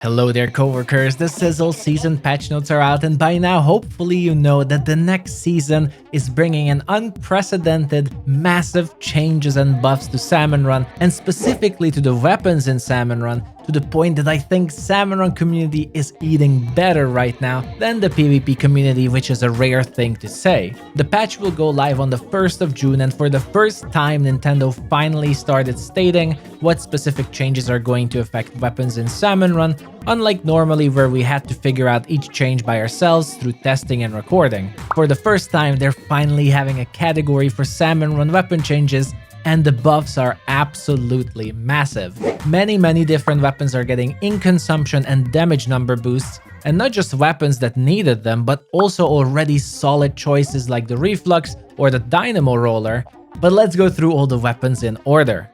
Hello there coworkers, the Sizzle season patch notes are out, and by now hopefully you know that the next season is bringing an unprecedented massive changes and buffs to Salmon Run, and specifically to the weapons in Salmon Run, to the point that I think Salmon Run community is eating better right now than the PvP community, which is a rare thing to say. The patch will go live on the 1st of June, and for the first time Nintendo finally started stating what specific changes are going to affect weapons in Salmon Run, unlike normally where we had to figure out each change by ourselves through testing and recording. For the first time, they're finally having a category for Salmon Run weapon changes, and the buffs are absolutely massive. Many different weapons are getting ink consumption and damage number boosts, and not just weapons that needed them, but also already solid choices like the Reflux or the Dynamo Roller. But let's go through all the weapons in order.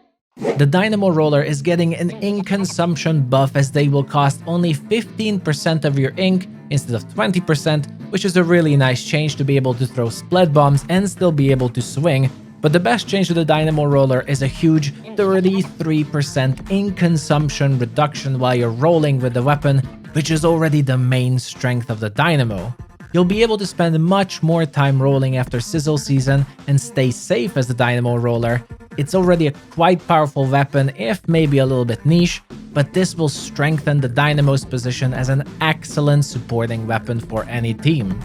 The Dynamo Roller is getting an ink consumption buff, as they will cost only 15% of your ink instead of 20%, which is a really nice change to be able to throw split bombs and still be able to swing. But the best change to the Dynamo Roller is a huge 33% ink consumption reduction while you're rolling with the weapon, which is already the main strength of the Dynamo. You'll be able to spend much more time rolling after Sizzle season and stay safe as the Dynamo Roller. It's already a quite powerful weapon, if maybe a little bit niche, but this will strengthen the Dynamo's position as an excellent supporting weapon for any team.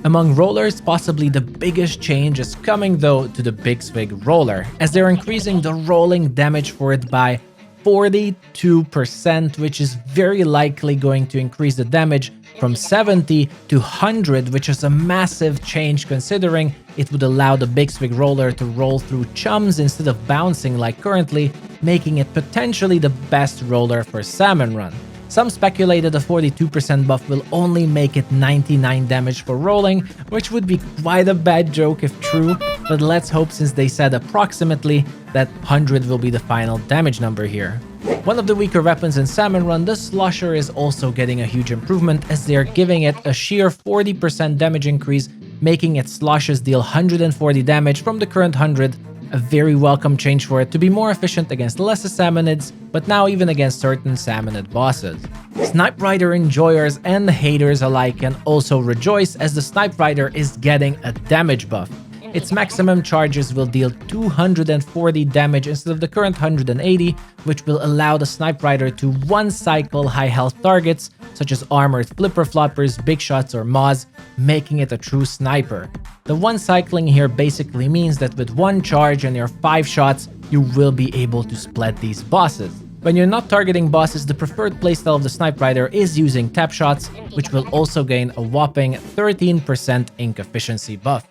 Among rollers, possibly the biggest change is coming though to the Big Swig Roller, as they're increasing the rolling damage for it by 42%, which is very likely going to increase the damage from 70 to 100, which is a massive change considering it would allow the Big Swig Roller to roll through chums instead of bouncing like currently, making it potentially the best roller for Salmon Run. Some speculated a 42% buff will only make it 99 damage for rolling, which would be quite a bad joke if true, but let's hope, since they said approximately, that 100 will be the final damage number here. One of the weaker weapons in Salmon Run, the Slosher, is also getting a huge improvement, as they are giving it a sheer 40% damage increase, making its Sloshers deal 140 damage from the current 100, a very welcome change for it to be more efficient against lesser Salmonids, but now even against certain Salmonid bosses. Snipewriter enjoyers and haters alike can also rejoice, as the Snipewriter is getting a damage buff. Its maximum charges will deal 240 damage instead of the current 180, which will allow the Snipewriter to one-cycle high health targets such as armored flipper floppers, big shots, or Moz, making it a true sniper. The one-cycling here basically means that with one charge and your 5 shots, you will be able to split these bosses. When you're not targeting bosses, the preferred playstyle of the Snipewriter is using tap shots, which will also gain a whopping 13% ink efficiency buff.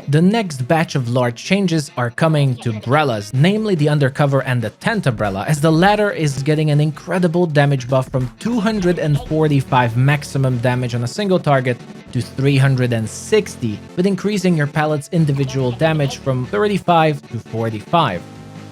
The next batch of large changes are coming to Brellas, namely the Undercover and the Tenta Brella, as the latter is getting an incredible damage buff from 245 maximum damage on a single target to 360, with increasing your pallet's individual damage from 35 to 45.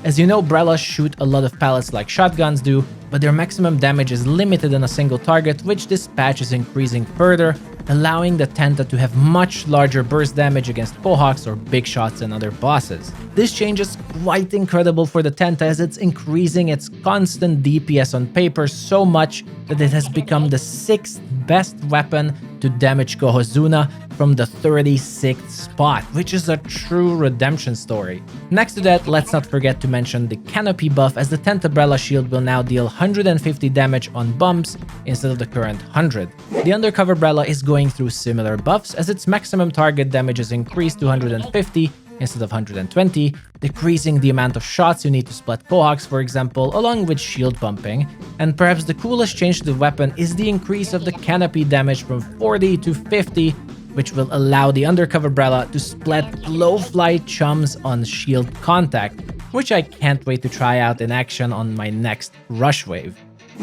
As you know, Brellas shoot a lot of pallets like shotguns do, but their maximum damage is limited on a single target, which this patch is increasing further, allowing the Tenta to have much larger burst damage against Quahawks or big shots and other bosses. This change is quite incredible for the Tenta, as it's increasing its constant DPS on paper so much that it has become the 6th best weapon to damage Kohozuna from the 36th spot, which is a true redemption story. Next to that, let's not forget to mention the canopy buff, as the Tenta Brella shield will now deal 150 damage on bumps instead of the current 100. The Undercover Brella is going through similar buffs, as its maximum target damage is increased to 150 instead of 120, decreasing the amount of shots you need to split Quahawks, for example, along with shield bumping. And perhaps the coolest change to the weapon is the increase of the canopy damage from 40 to 50, which will allow the Undercover Brella to split low-fly chums on shield contact, which I can't wait to try out in action on my next rush wave.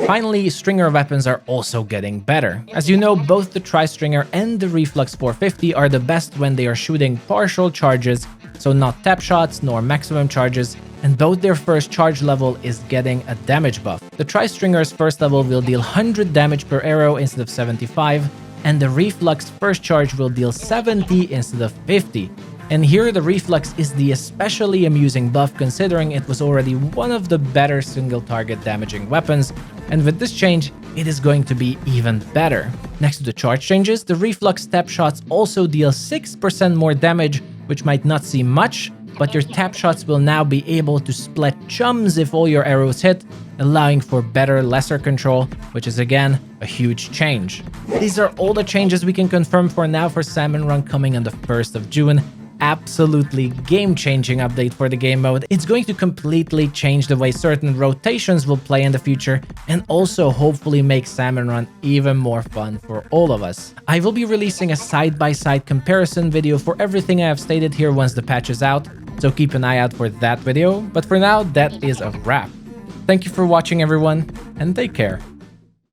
Finally, stringer weapons are also getting better. As you know, both the Tri-Stringer and the Reflux 450 are the best when they are shooting partial charges, so not tap shots nor maximum charges, and both their first charge level is getting a damage buff. The Tri-Stringer's first level will deal 100 damage per arrow instead of 75, and the Reflux first charge will deal 70 instead of 50. And here the Reflux is the especially amusing buff, considering it was already one of the better single target damaging weapons and with this change, it is going to be even better. Next to the charge changes, the reflux step shots also deal 6% more damage, which might not seem much, but your tap shots will now be able to split chums if all your arrows hit, allowing for better lesser control, which is again a huge change. These are all the changes we can confirm for now for Salmon Run coming on the 1st of June. Absolutely game-changing update for the game mode. It's going to completely change the way certain rotations will play in the future, and also hopefully make Salmon Run even more fun for all of us. I will be releasing a side-by-side comparison video for everything I have stated here once the patch is out, so keep an eye out for that video. But for now, that is a wrap. Thank you for watching everyone, and take care.